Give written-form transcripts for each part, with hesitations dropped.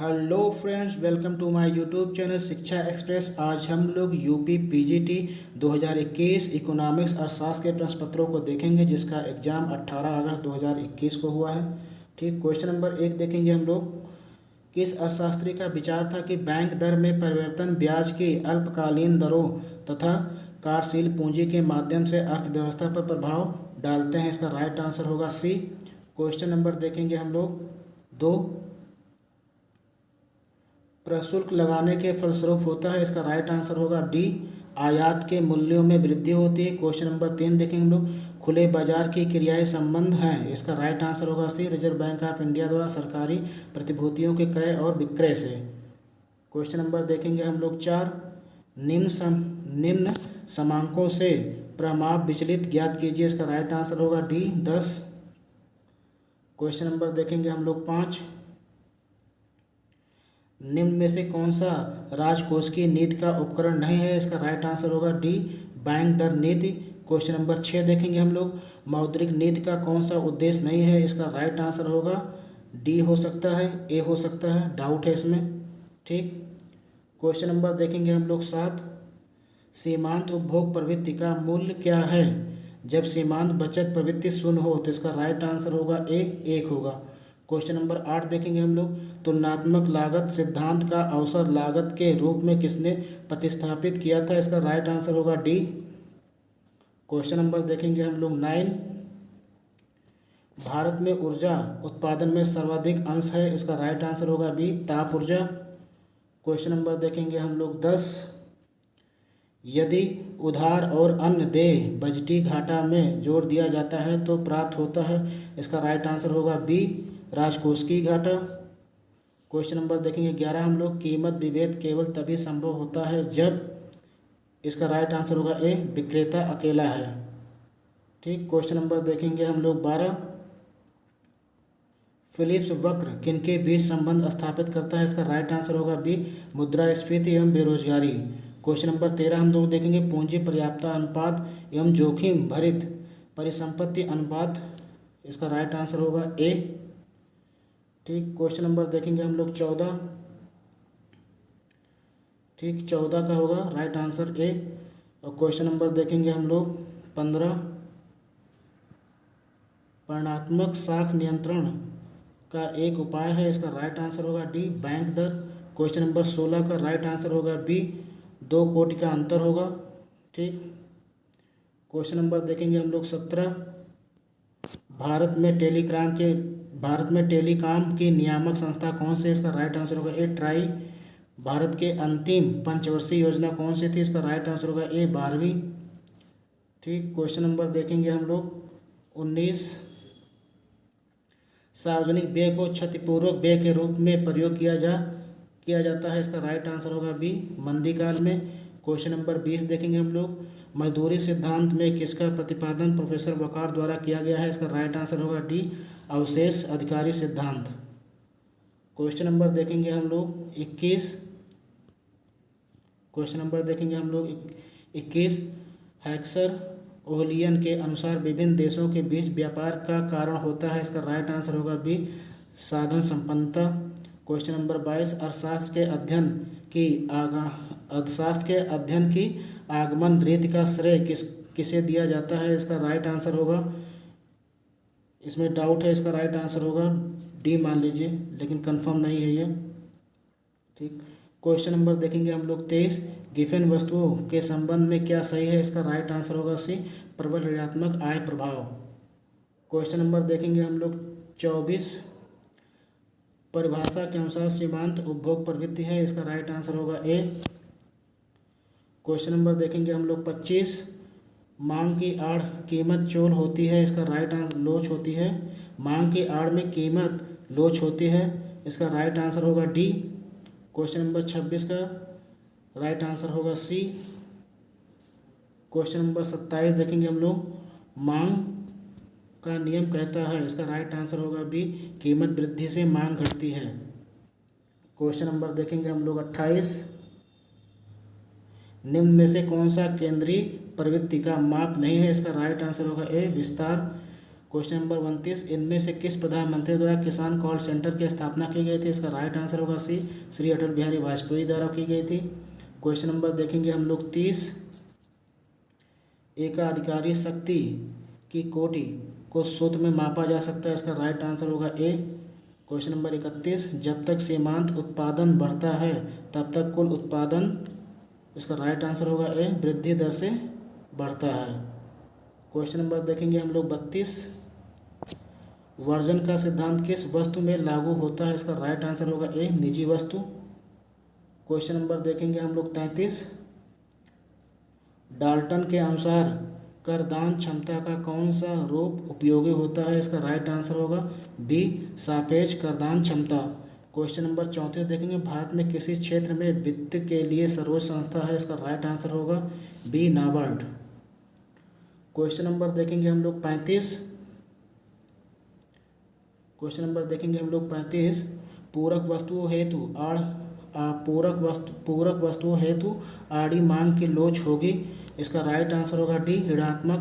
Hello friends, welcome to my YouTube channel Shiksha Express. आज हम लोग यूपी पीजीटी 2021 इकोनॉमिक्स अर्थशास्त्र के प्रश्न पत्रों को देखेंगे, जिसका एग्ज़ाम 18 अगस्त 2021 को हुआ है। ठीक, क्वेश्चन नंबर 1 देखेंगे हम लोग। किस अर्थशास्त्री का विचार था कि बैंक दर में परिवर्तन ब्याज की अल्पकालीन दरों तथा कार्यशील पूंजी के माध्यम से अर्थव्यवस्था पर प्रभाव डालते हैं? इसका राइट आंसर होगा सी। क्वेश्चन नंबर देखेंगे हम लोग 2। प्रशुल्क लगाने के फलस्वरूप होता है। इसका राइट आंसर होगा डी। आयात के मूल्यों में वृद्धि होती है। क्वेश्चन नंबर 3 देखेंगे हम लोग। खुले बाजार की क्रियाएं संबंध हैं। इसका राइट आंसर होगा सी। रिजर्व बैंक ऑफ इंडिया द्वारा सरकारी प्रतिभूतियों के क्रय और विक्रय से। क्वेश्चन नंबर देखेंगे हम लोग 4। निम्न समांकों से प्रमाप विचलित ज्ञात कीजिए। इसका राइट आंसर होगा डी 10। क्वेश्चन नंबर देखेंगे हम लोग 5। निम्न में से कौन सा राजकोषीय नीति का उपकरण नहीं है? इसका राइट आंसर होगा डी बैंक दर नीति। क्वेश्चन नंबर 6 देखेंगे हम लोग। मौद्रिक नीति का कौन सा उद्देश्य नहीं है? इसका राइट आंसर होगा डी हो सकता है, ए हो सकता है, डाउट है इसमें। ठीक, क्वेश्चन नंबर देखेंगे हम लोग 7। सीमांत उपभोग प्रवृत्ति का मूल्य क्या है जब सीमांत बचत प्रवृत्ति शून्य हो? तो इसका राइट आंसर होगा ए, 1 होगा। क्वेश्चन नंबर 8 देखेंगे हम लोग। तुलनात्मक लागत सिद्धांत का अवसर लागत के रूप में किसने प्रतिस्थापित किया था? इसका राइट आंसर होगा डी। क्वेश्चन नंबर देखेंगे हम लोग 9। भारत में ऊर्जा उत्पादन में सर्वाधिक अंश है। इसका राइट आंसर होगा बी, ताप ऊर्जा। क्वेश्चन नंबर देखेंगे हम लोग 10। यदि उधार और अन्य देय बजटीय घाटा में जोड़ दिया जाता है तो प्राप्त होता है। इसका राइट आंसर होगा बी, राजकोषीय घाटा। क्वेश्चन नंबर देखेंगे 11 हम लोग। कीमत विभेद केवल तभी संभव होता है जब, इसका राइट आंसर होगा ए, विक्रेता अकेला है। ठीक, क्वेश्चन नंबर देखेंगे हम लोग 12। फिलिप्स वक्र किनके बीच संबंध स्थापित करता है? इसका राइट आंसर होगा बी, मुद्रास्फीति एवं बेरोजगारी। क्वेश्चन नंबर 13 हम लोग देखेंगे। पूंजी पर्याप्तता अनुपात एवं जोखिम भरित परिसंपत्ति अनुपात। इसका राइट आंसर होगा ए। ठीक, क्वेश्चन नंबर देखेंगे हम लोग 14। ठीक, 14 का होगा राइट आंसर ए। और क्वेश्चन नंबर देखेंगे हम लोग 15। परिणात्मक शाख नियंत्रण का एक उपाय है। इसका राइट आंसर होगा डी, बैंक दर। क्वेश्चन नंबर 16 का राइट आंसर होगा बी, 2 कोटि का अंतर होगा। ठीक, क्वेश्चन नंबर देखेंगे हम लोग 17। भारत में टेलीकॉम की नियामक संस्था कौन सी है? इसका राइट आंसर होगा ए, ट्राई। भारत के अंतिम पंचवर्षीय योजना कौन सी थी? इसका राइट आंसर होगा ए, 12वीं। ठीक, क्वेश्चन नंबर देखेंगे हम लोग 19। सार्वजनिक व्यय को क्षतिपूर्वक व्यय के रूप में प्रयोग किया जाता है। इसका राइट आंसर होगा बी, मंदी काल में। क्वेश्चन नंबर 20 देखेंगे हम लोग। मजदूरी सिद्धांत में किसका प्रतिपादन प्रोफेसर वकार द्वारा किया गया है? इसका राइट आंसर होगा डी, अवशेष अधिकारी सिद्धांत। क्वेश्चन नंबर देखेंगे हम लोग 21। क्वेश्चन नंबर देखेंगे हम लोग 21। हैक्सर ओहलियन के अनुसार विभिन्न देशों के बीच व्यापार का कारण होता है। इसका राइट आंसर होगा बी, साधन संपन्नता। Question number 22। अर्थशास्त्र के अध्ययन की आगमन रीति का श्रेय किसे दिया जाता है? इसका राइट आंसर होगा, इसमें डाउट है, इसका राइट आंसर होगा डी मान लीजिए, लेकिन कंफर्म नहीं है ये। ठीक, क्वेश्चन नंबर देखेंगे हम लोग 23। गिफेन वस्तुओं के संबंध में क्या सही है? इसका राइट आंसर होगा सी, प्रबल ऋणात्मक आय प्रभाव। क्वेश्चन नंबर देखेंगे हम लोग 24। परिभाषा के अनुसार सीमांत उपभोग प्रवृत्ति है। इसका राइट आंसर होगा ए। क्वेश्चन नंबर देखेंगे हम लोग 25। मांग की आड़ कीमत चोल होती है। इसका राइट आंसर लोच होती है। मांग की आड़ में कीमत लोच होती है। इसका राइट आंसर होगा डी। क्वेश्चन नंबर 26 का राइट आंसर होगा सी। क्वेश्चन नंबर 27 देखेंगे हम लोग। मांग का नियम कहता है, इसका राइट आंसर होगा बी, कीमत वृद्धि से मांग घटती है। क्वेश्चन नंबर देखेंगे हम लोग 28। निम्न में से कौन सा केंद्रीय प्रवृत्ति का माप नहीं है? इसका राइट आंसर होगा ए, विस्तार। क्वेश्चन नंबर 29, इनमें से किस प्रधानमंत्री द्वारा किसान कॉल सेंटर की स्थापना की गई थी? इसका राइट आंसर होगा सी, श्री अटल बिहारी वाजपेयी द्वारा की गई थी। क्वेश्चन नंबर देखेंगे हम लोग 30, एकाधिकारी शक्ति की कोटि को सूत्र में मापा जा सकता है? इसका राइट आंसर होगा ए। क्वेश्चन नंबर 31, जब तक सीमांत उत्पादन बढ़ता है तब तक कुल उत्पादन, इसका राइट आंसर होगा ए, वृद्धि दर से बढ़ता है। क्वेश्चन नंबर देखेंगे हम लोग 32, वर्जन का सिद्धांत किस वस्तु में लागू होता है? इसका राइट आंसर होगा ए, निजी वस्तु। क्वेश्चन नंबर देखेंगे हम लोग 33, डाल्टन के अनुसार करदान क्षमता का कौन सा रूप उपयोगी होता है? इसका राइट आंसर होगा बी, सापेक्ष करदान क्षमता। क्वेश्चन नंबर 34 देखेंगे, भारत में किसी क्षेत्र में वित्त के लिए सर्वोच्च संस्था है? इसका राइट आंसर होगा बी, नाबार्ड। क्वेश्चन नंबर देखेंगे हम लोग 35, क्वेश्चन नंबर देखेंगे हम लोग 35, पूरक वस्तुओं हेतु आड़ी मांग की लोच होगी? इसका राइट आंसर होगा डी, ऋणात्मक।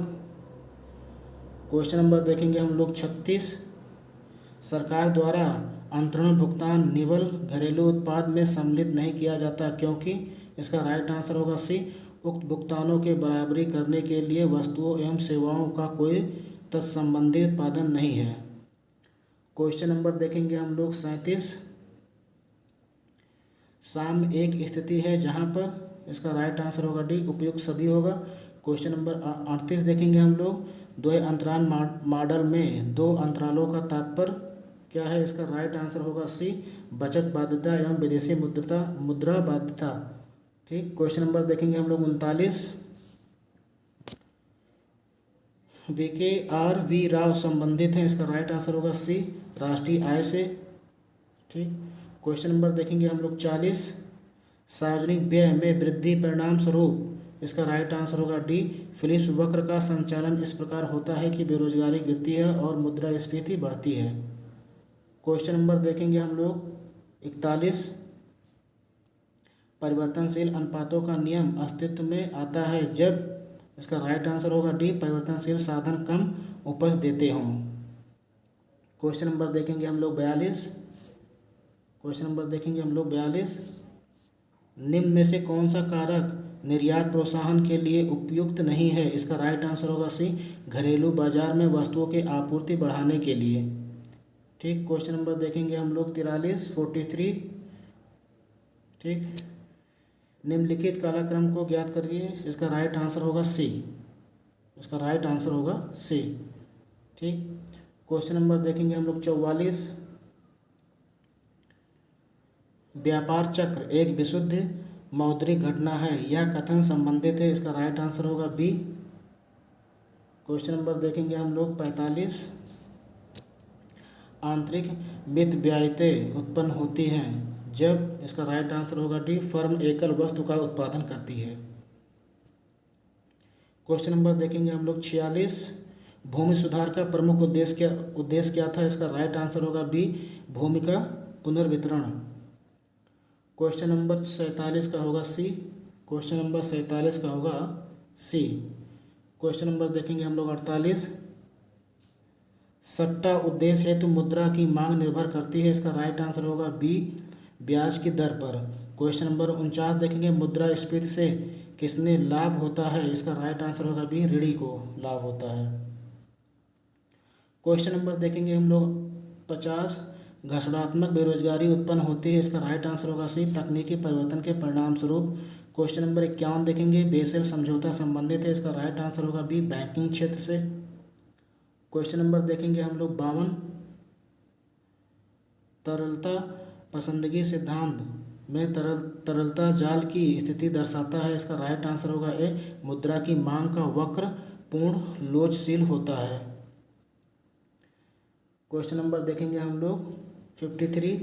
क्वेश्चन नंबर देखेंगे हम लोग 36, सरकार द्वारा अंतरण भुगतान निवल घरेलू उत्पाद में सम्मिलित नहीं किया जाता क्योंकि? इसका राइट आंसर होगा सी, उक्त भुगतानों के बराबरी करने के लिए वस्तुओं एवं सेवाओं का कोई तत्संबंधी उत्पादन नहीं है। क्वेश्चन नंबर देखेंगे हम लोग 37, साम एक स्थिति है जहां पर? इसका राइट आंसर होगा डी, उपयुक्त सभी होगा। क्वेश्चन नंबर 38 देखेंगे हम लोग, द्वय अंतराल मॉडल में दो अंतरालों का तात्पर्य क्या है? इसका राइट आंसर होगा सी, बचत बाध्यता एवं विदेशी मुद्रा बाध्यता। ठीक। क्वेश्चन नंबर देखेंगे हम लोग 39, VKR राव संबंधित हैं? इसका राइट आंसर होगा सी, राष्ट्रीय आय से। ठीक। क्वेश्चन नंबर देखेंगे हम लोग 40, सार्वजनिक व्यय में वृद्धि परिणाम स्वरूप? इसका राइट आंसर होगा डी, फिलिप्स वक्र का संचालन इस प्रकार होता है कि बेरोजगारी गिरती है और मुद्रास्फीति बढ़ती है। क्वेश्चन नंबर देखेंगे हम लोग 41, परिवर्तनशील अनुपातों का नियम अस्तित्व में आता है जब? इसका राइट आंसर होगा डी, परिवर्तनशील साधन कम उपज देते हों। क्वेश्चन नंबर देखेंगे हम लोग 42, क्वेश्चन नंबर देखेंगे हम लोग 42, निम्न में से कौन सा कारक निर्यात प्रोत्साहन के लिए उपयुक्त नहीं है? इसका राइट आंसर होगा सी, घरेलू बाजार में वस्तुओं की आपूर्ति बढ़ाने के लिए। ठीक। क्वेश्चन नंबर देखेंगे हम लोग 43। ठीक। निम्नलिखित कालक्रम को ज्ञात करिए? इसका राइट आंसर होगा सी, इसका राइट आंसर होगा सी। ठीक। क्वेश्चन नंबर देखेंगे हम लोग 44, व्यापार चक्र एक विशुद्ध मौद्रिक घटना है, यह कथन संबंधित है? इसका राइट आंसर होगा बी। क्वेश्चन नंबर देखेंगे हम लोग 45, आंतरिक मितव्ययिताएं उत्पन्न होती हैं जब? इसका राइट आंसर होगा डी, फर्म एकल वस्तु का उत्पादन करती है। क्वेश्चन नंबर देखेंगे हम लोग 46, भूमि सुधार का प्रमुख उद्देश्य क्या था? इसका राइट आंसर होगा बी, भूमि का पुनर्वितरण। क्वेश्चन नंबर 47 का होगा सी, क्वेश्चन नंबर 47 का होगा सी। क्वेश्चन नंबर देखेंगे हम लोग 48, सट्टा उद्देश्य हेतु मुद्रा की मांग निर्भर करती है? इसका राइट आंसर होगा बी, ब्याज की दर पर। क्वेश्चन नंबर 49 देखेंगे, मुद्रास्फीति से किसने लाभ होता है? इसका राइट आंसर होगा बी, ऋणी को लाभ होता है। क्वेश्चन नंबर देखेंगे हम लोग 50, घर्षणात्मक बेरोजगारी उत्पन्न होती है? इसका राइट आंसर होगा सी, तकनीकी परिवर्तन के परिणाम स्वरूप। क्वेश्चन नंबर 51 देखेंगे, बेसेल समझौता संबंधित है? इसका राइट आंसर होगा बी, बैंकिंग क्षेत्र से। क्वेश्चन नंबर देखेंगे हम लोग 52, तरलता पसंदगी सिद्धांत में तरलता जाल की स्थिति दर्शाता है? इसका राइट आंसर होगा ए, मुद्रा की मांग का वक्र पूर्ण लोचशील होता है। क्वेश्चन नंबर देखेंगे हम लोग 53,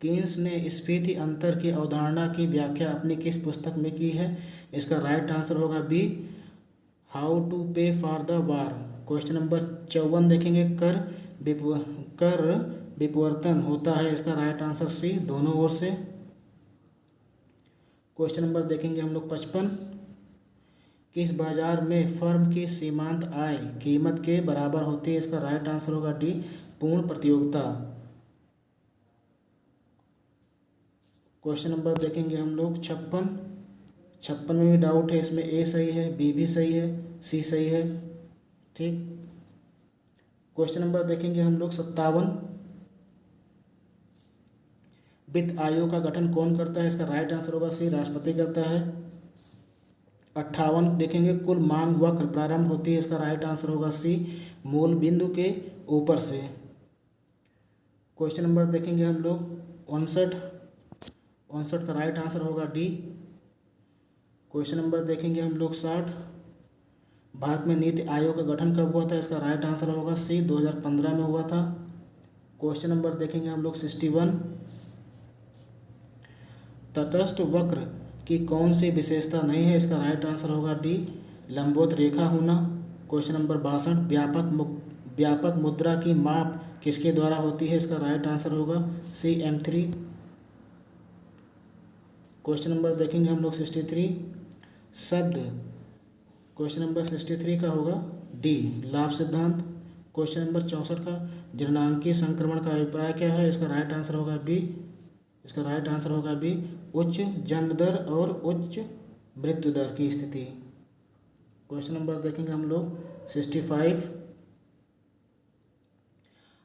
कीन्स ने स्फीति अंतर की अवधारणा की व्याख्या अपनी किस पुस्तक में की है? इसका राइट आंसर होगा बी, हाउ टू पे for the war. Question number 54 देखेंगे, कर विपवर्तन होता है? इसका राइट आंसर सी, दोनों ओर से। क्वेश्चन नंबर देखेंगे हम लोग 55, किस बाजार में फर्म की सीमांत आय कीमत के बराबर होती है? इसका राइट आंसर होगा डी, पूर्ण प्रतियोगिता। क्वेश्चन नंबर देखेंगे हम लोग 56। 56 में भी डाउट है, इसमें ए सही है, बी भी सही है, सी सही है। ठीक। क्वेश्चन नंबर देखेंगे हम लोग 57। वित्त आयोग का गठन कौन करता है? इसका राइट आंसर होगा सी, राष्ट्रपति करता है। 58 देखेंगे, कुल मांग वक्र प्रारंभ होती है। इसका राइट आंसर होगा सी, मूल बिंदु के ऊपर से। क्वेश्चन नंबर देखेंगे हम लोग 59। 59 का राइट आंसर होगा डी। क्वेश्चन नंबर देखेंगे हम लोग 60। भारत में नीति आयोग का गठन कब हुआ था? इसका राइट आंसर होगा सी, 2015 में हुआ था। क्वेश्चन नंबर देखेंगे हम लोग 61। तटस्थ वक्र की कौन सी विशेषता नहीं है? इसका राइट आंसर होगा डी, लंबवत रेखा होना। Question number 62। व्यापक मुद्रा की माप किसके द्वारा होती है? इसका राइट आंसर होगा सी, M3। क्वेश्चन नंबर देखेंगे हम लोग 63। शब्द, क्वेश्चन नंबर 63 का होगा डी, लाभ सिद्धांत। क्वेश्चन नंबर 64 का जननांकीय संक्रमण का अभिप्राय क्या है? इसका राइट आंसर होगा बी। इसका राइट आंसर होगा बी, उच्च जन्म दर और उच्च मृत्यु दर की स्थिति। क्वेश्चन नंबर देखेंगे हम लोग 65।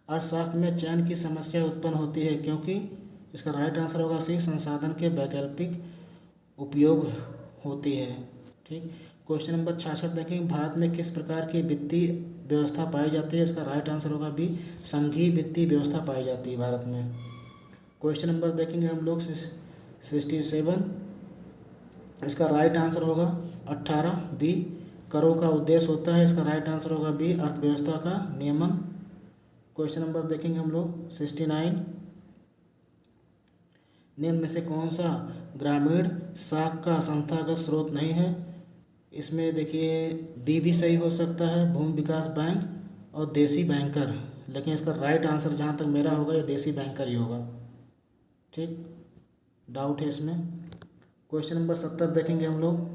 अर्थशास्त्र में चयन की समस्या उत्पन्न होती है क्योंकि? इसका राइट आंसर होगा सी, संसाधन के वैकल्पिक उपयोग होती है। ठीक। क्वेश्चन नंबर 66 देखेंगे, भारत में किस प्रकार की वित्तीय व्यवस्था पाई जाती है? इसका राइट आंसर होगा बी, संघीय वित्तीय व्यवस्था पाई जाती है भारत में। क्वेश्चन नंबर देखेंगे हम लोग 67। इसका राइट आंसर होगा 18 बी, करों का उद्देश्य होता है। इसका राइट आंसर होगा बी, अर्थव्यवस्था का नियमन। क्वेश्चन नंबर देखेंगे हम लोग 69। निम्न में से कौन सा ग्रामीण साख का संस्थागत स्रोत नहीं है? इसमें देखिए बी भी सही हो सकता है, भूमि विकास बैंक और देसी बैंकर, लेकिन इसका राइट आंसर जहाँ तक मेरा होगा ये देसी बैंकर ही होगा। ठीक, डाउट है इसमें। क्वेश्चन नंबर 70 देखेंगे हम लोग,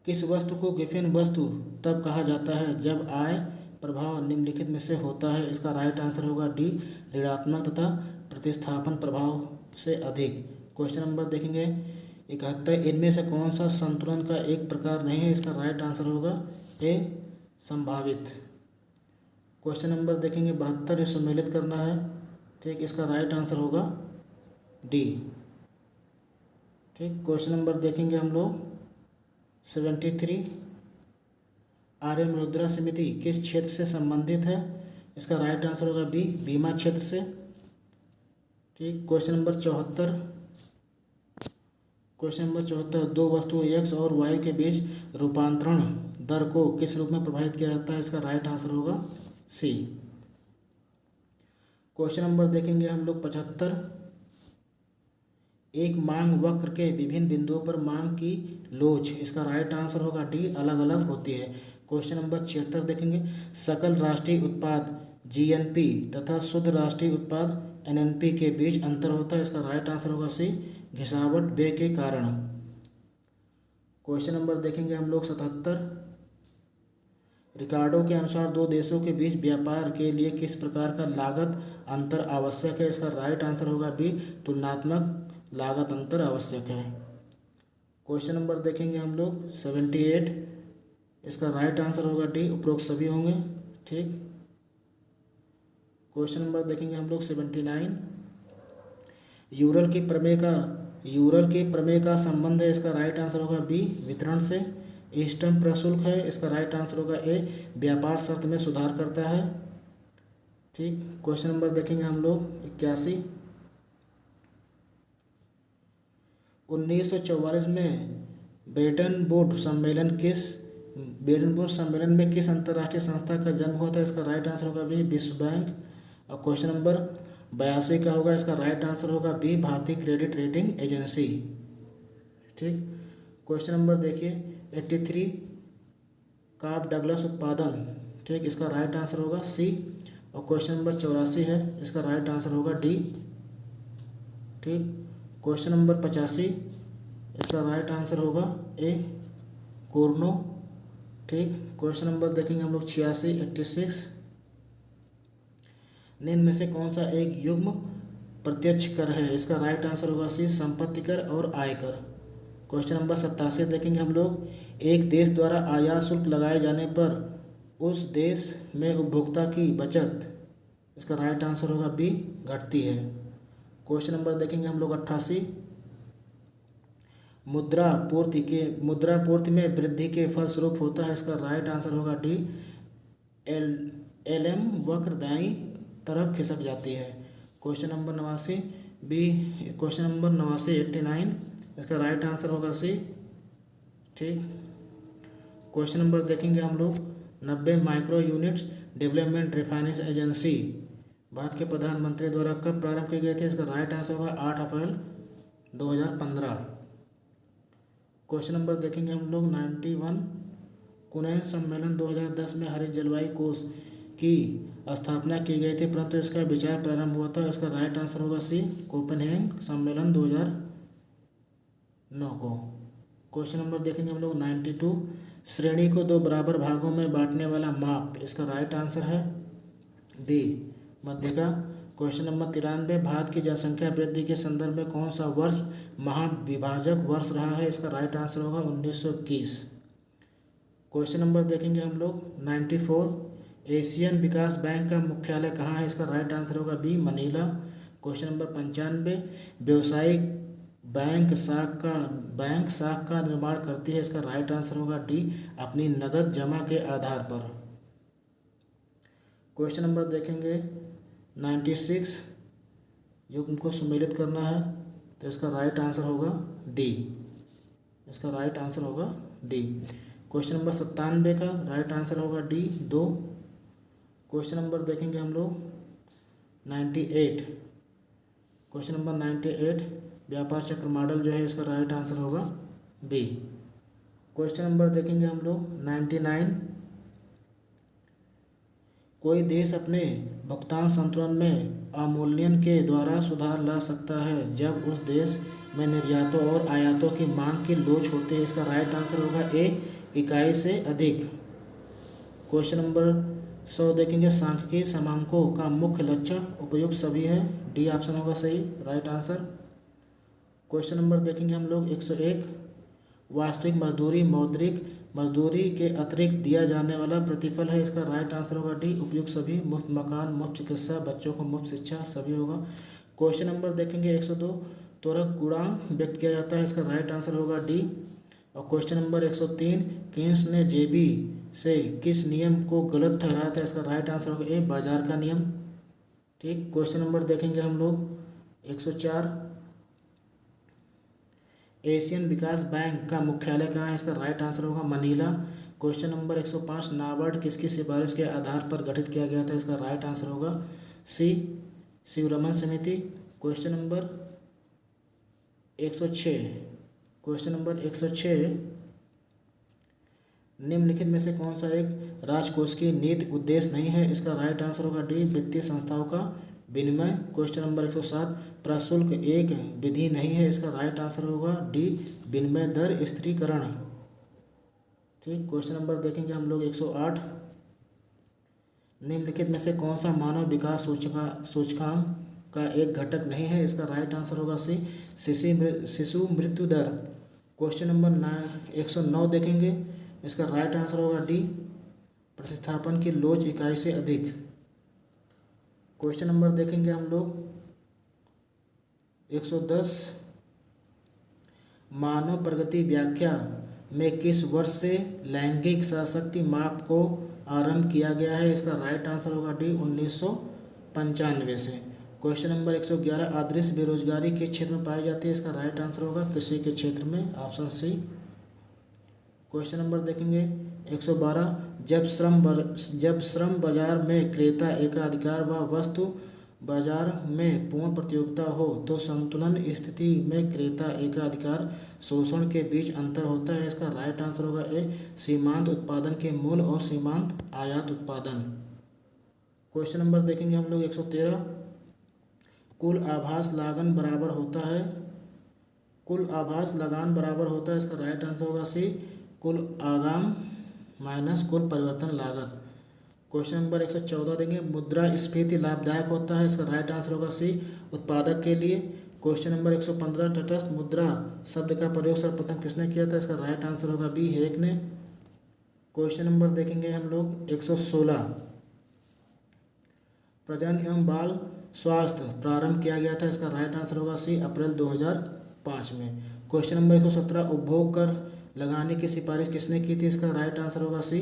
किस वस्तु को गिफिन वस्तु तब कहा जाता है जब आय प्रभाव निम्नलिखित में से होता है? इसका राइट आंसर होगा डी, ऋणात्मक तथा प्रतिस्थापन प्रभाव से अधिक। क्वेश्चन नंबर देखेंगे 71, इनमें से कौन सा संतुलन का एक प्रकार नहीं है? इसका राइट आंसर होगा ए, संभावित। क्वेश्चन नंबर देखेंगे 72, सम्मिलित करना है। ठीक, इसका राइट आंसर होगा डी। ठीक, क्वेश्चन नंबर देखेंगे हम लोग 73, आर्य मुद्रा समिति किस क्षेत्र से संबंधित है? इसका राइट आंसर होगा बी, बीमा क्षेत्र से। ठीक, क्वेश्चन नंबर 74, दो वस्तुओं एक्स और वाई के बीच रूपांतरण दर को किस रूप में प्रभावित किया जाता है? इसका राइट आंसर होगा सी। क्वेश्चन नंबर देखेंगे हम लोग 75, एक मांग वक्र के विभिन्न बिंदुओं पर मांग की लोच, इसका राइट आंसर होगा डी, अलग अलग होती है। क्वेश्चन नंबर 76 देखेंगे, सकल राष्ट्रीय उत्पाद GNP तथा शुद्ध राष्ट्रीय उत्पाद NNP के बीच अंतर होता है। इसका राइट आंसर होगा सी, घिसावट व्यय के कारण। क्वेश्चन नंबर देखेंगे हम लोग 77, रिकार्डो के अनुसार दो देशों के बीच व्यापार के लिए किस प्रकार का लागत अंतर आवश्यक है? इसका राइट आंसर होगा बी, तुलनात्मक लागत अंतर आवश्यक है। क्वेश्चन नंबर देखेंगे हम लोग 78, इसका राइट आंसर होगा डी, उपरोक्त सभी होंगे। ठीक, क्वेश्चन नंबर देखेंगे हम लोग 79, यूरल के प्रमेय का संबंध है। इसका राइट आंसर होगा बी, वितरण से। इष्टतम प्रशुल्क है, इसका राइट आंसर होगा ए, व्यापार शर्त में सुधार करता है। ठीक, क्वेश्चन नंबर देखेंगे हम लोग 81, 1944 में ब्रेटन वुड्स सम्मेलन में किस अंतर्राष्ट्रीय संस्था का जन्म हुआ था? इसका राइट आंसर होगा बी, विश्व बैंक। और क्वेश्चन नंबर 82 का होगा, इसका राइट आंसर होगा बी, भारतीय क्रेडिट रेटिंग एजेंसी। ठीक, क्वेश्चन नंबर देखिए 83, कार्प डगलस उत्पादन। ठीक, इसका राइट आंसर होगा सी। और क्वेश्चन नंबर 84 है, इसका राइट आंसर होगा डी। ठीक, क्वेश्चन नंबर 85, इसका राइट आंसर होगा ए कोर्नो। ठीक, क्वेश्चन नंबर देखेंगे हम लोग 86 निम्न में से कौन सा एक युग्म प्रत्यक्ष कर है? इसका राइट आंसर होगा सी संपत्ति कर और आयकर। क्वेश्चन नंबर 87 देखेंगे हम लोग, एक देश द्वारा आयात शुल्क लगाए जाने पर उस देश में उपभोक्ता की बचत, इसका राइट आंसर होगा बी घटती है। क्वेश्चन नंबर देखेंगे हम लोग 88, मुद्रा पूर्ति में वृद्धि के फलस्वरूप होता है, इसका राइट आंसर होगा डी एल वक्र दाईं तरफ खिसक जाती है। Question number 89 B, question number 89 इसका राइट आंसर होगा सी। ठीक, क्वेश्चन नंबर देखेंगे हम लोग 90, micro units development refinance agency Bharat के प्रधानमंत्री द्वारा कब प्रारंभ किए गए थे? इसका राइट आंसर होगा 8 अप्रैल 2015। क्वेश्चन नंबर देखेंगे हम लोग 91, कुनैन सम्मेलन 2010 में हरित जलवायु कोष की स्थापना की गई थी, परंतु इसका विचार प्रारंभ हुआ था, इसका राइट आंसर होगा सी कोपेनहेगन सम्मेलन 2009 को। क्वेश्चन नंबर देखेंगे हम लोग 92, श्रेणी को दो बराबर भागों में बांटने वाला माप, इसका राइट आंसर है डी मध्यका। क्वेश्चन नंबर 93, भारत की जनसंख्या वृद्धि के संदर्भ में कौन सा वर्ष महाविभाजक वर्ष रहा है? इसका राइट आंसर होगा 1921। क्वेश्चन नंबर देखेंगे हम लोग 94, एशियन विकास बैंक का मुख्यालय कहाँ है? इसका राइट आंसर होगा बी मनीला। क्वेश्चन नंबर 95, व्यावसायिक बैंक साख का निर्माण करती है, इसका राइट आंसर होगा डी अपनी नगद जमा के आधार पर। क्वेश्चन नंबर देखेंगे 96, युग्म को सुमेलित करना है, तो इसका राइट आंसर होगा डी, इसका राइट आंसर होगा डी। क्वेश्चन नंबर 97 का राइट आंसर होगा डी 2। क्वेश्चन नंबर देखेंगे हम लोग 98, क्वेश्चन नंबर 98, व्यापार चक्र मॉडल जो है इसका राइट आंसर होगा बी। क्वेश्चन नंबर देखेंगे हम लोग 99, कोई देश अपने भुगतान संतुलन में अवमूल्यन के द्वारा सुधार ला सकता है जब उस देश में निर्यातों और आयातों की मांग की लोच होती है, इसका राइट आंसर होगा ए इकाई से अधिक। क्वेश्चन नंबर 100 देखेंगे, सांख्यिकीय समांकों का मुख्य लक्षण उपयुक्त सभी है, डी ऑप्शन होगा सही राइट आंसर। क्वेश्चन नंबर देखेंगे हम लोग 101, वास्तविक मजदूरी मौद्रिक मजदूरी के अतिरिक्त दिया जाने वाला प्रतिफल है, इसका राइट आंसर होगा डी उपयुक्त सभी, मुफ्त मकान, मुफ्त चिकित्सा, बच्चों को मुफ्त शिक्षा सभी होगा। क्वेश्चन नंबर देखेंगे 102, त्वरक गुणांक व्यक्त किया जाता है, इसका राइट आंसर होगा डी। और क्वेश्चन नंबर 103, केन्स ने जेबी से किस नियम को गलत ठहराया था? इसका राइट आंसर होगा ए बाजार का नियम। ठीक, क्वेश्चन नंबर देखेंगे हम लोग 104, एशियन विकास बैंक का मुख्यालय कहाँ है? इसका राइट आंसर होगा मनीला। क्वेश्चन नंबर 105, नाबार्ड किसकी सिफारिश के आधार पर गठित किया गया था? इसका राइट आंसर होगा सी शिवरमन समिति। क्वेश्चन नंबर 106, क्वेश्चन नंबर 106, निम्नलिखित में से कौन सा एक राजकोष की नीति उद्देश्य नहीं है? इसका राइट आंसर होगा डी वित्तीय संस्थाओं का विनिमय। क्वेश्चन नंबर 107, प्रशुल्क एक विधि नहीं है, इसका राइट आंसर होगा डी विनिमय दर स्थिरीकरण। ठीक, क्वेश्चन नंबर देखेंगे हम लोग 108, निम्नलिखित में से कौन सा मानव विकास सूचकांक का एक घटक नहीं है? इसका राइट आंसर होगा सी शिशु मृत्यु दर। क्वेश्चन नंबर 109 देखेंगे, इसका राइट आंसर होगा डी प्रतिस्थापन की लोच इकाई से अधिक। क्वेश्चन नंबर देखेंगे हम लोग 110, मानव प्रगति व्याख्या में किस वर्ष से लैंगिक शक्ति माप को आरंभ किया गया है? इसका राइट आंसर होगा डी 1995 से। क्वेश्चन नंबर 111, अदृश्य बेरोजगारी किस क्षेत्र में पाई जाती है? इसका राइट आंसर होगा कृषि के क्षेत्र में, ऑप्शन सी। क्वेश्चन नंबर देखेंगे 112, जब श्रम बाजार में क्रेता एकाधिकार व वस्तु बाजार में पूर्ण प्रतियोगिता हो तो संतुलन स्थिति में क्रेता एकाधिकार शोषण के बीच अंतर होता है, इसका राइट आंसर होगा ए सीमांत उत्पादन के मूल और सीमांत आयात उत्पादन। क्वेश्चन नंबर देखेंगे हम लोग 113, कुल आभास लागत बराबर होता है कुल आभास लगान बराबर होता है, इसका राइट आंसर होगा सी, कुल आगाम माइनस कुल परिवर्तन लागत। क्वेश्चन नंबर 114 देंगे, मुद्रास्फीति लाभदायक होता है, इसका राइट आंसर होगा सी, उत्पादक के लिए। क्वेश्चन नंबर 115, तटस्थ मुद्रा शब्द का प्रयोग सर्वप्रथम किसने किया था, इसका राइट आंसर होगा बी, हेक ने। क्वेश्चन नंबर देखेंगे हम लोग 116, प्रजनन एवं बाल स्वास्थ्य प्रारंभ किया गया था, इसका राइट आंसर होगा सी, अप्रैल 2005 में। क्वेश्चन नंबर 117, उपभोग कर लगाने की सिफारिश किसने की थी, इसका राइट आंसर होगा सी,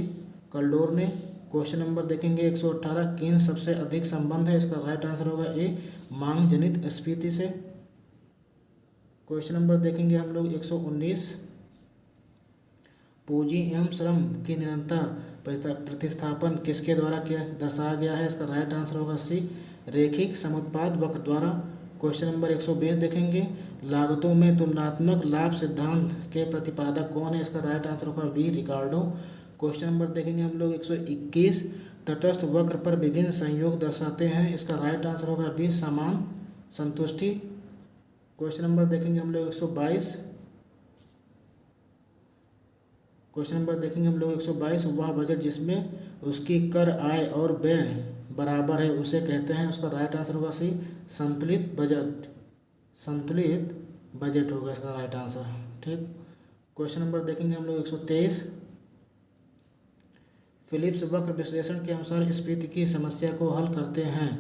कल्डोर ने। क्वेश्चन नंबर देखेंगे 118, किन सबसे अधिक संबंध है, इसका राइट आंसर होगा ए, मांग जनित स्फीति से। क्वेश्चन नंबर देखेंगे हम लोग 119, पूंजी एवं श्रम की निरंतर प्रतिस्थापन किसके द्वारा किया दर्शाया गया है, इसका राइट आंसर होगा सी, रैखिक समुत्पाद वक्र द्वारा। क्वेश्चन नंबर 120 देखेंगे, लागतों में तुलनात्मक लाभ सिद्धांत के प्रतिपादक कौन है, इसका राइट आंसर होगा बी, रिकार्डो। क्वेश्चन नंबर देखेंगे हम लोग 121, तटस्थ वक्र पर विभिन्न संयोग दर्शाते हैं, इसका राइट आंसर होगा बी, समान संतुष्टि। क्वेश्चन नंबर देखेंगे हम लोग 122, क्वेश्चन नंबर देखेंगे हम लोग 122, वह बजट जिसमें उसकी कर, आय और व्यय बराबर है उसे कहते हैं, उसका राइट आंसर होगा सी, संतुलित बजट, संतुलित बजट होगा इसका राइट आंसर। ठीक। क्वेश्चन नंबर देखेंगे हम लोग 123, फिलिप्स वक्र विश्लेषण के अनुसार स्फीति की समस्या को हल करते हैं,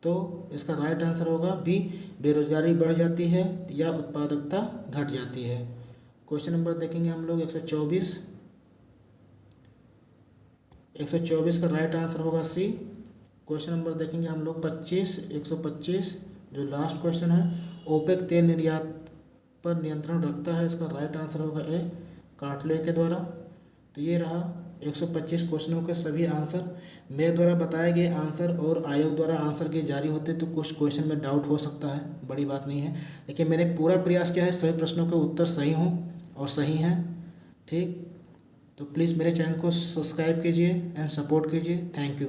तो इसका राइट आंसर होगा बी, बेरोजगारी बढ़ जाती है या उत्पादकता घट जाती है। क्वेश्चन नंबर देखेंगे हम लोग 124, 124 का राइट आंसर होगा सी। क्वेश्चन नंबर देखेंगे हम लोग 25, 125 जो लास्ट क्वेश्चन है, ओपेक तेल निर्यात पर नियंत्रण रखता है, इसका राइट आंसर होगा ए, कार्टले के द्वारा। तो ये रहा 125 क्वेश्चनों के सभी आंसर। मेरे द्वारा बताए गए आंसर और आयोग द्वारा आंसर के जारी होते तो कुछ क्वेश्चन में डाउट हो सकता है, बड़ी बात नहीं है, लेकिन मैंने पूरा प्रयास किया है सभी प्रश्नों के उत्तर सही हों और सही हैं। ठीक। तो प्लीज़ मेरे चैनल को सब्सक्राइब कीजिए एंड सपोर्ट कीजिए। Thank you.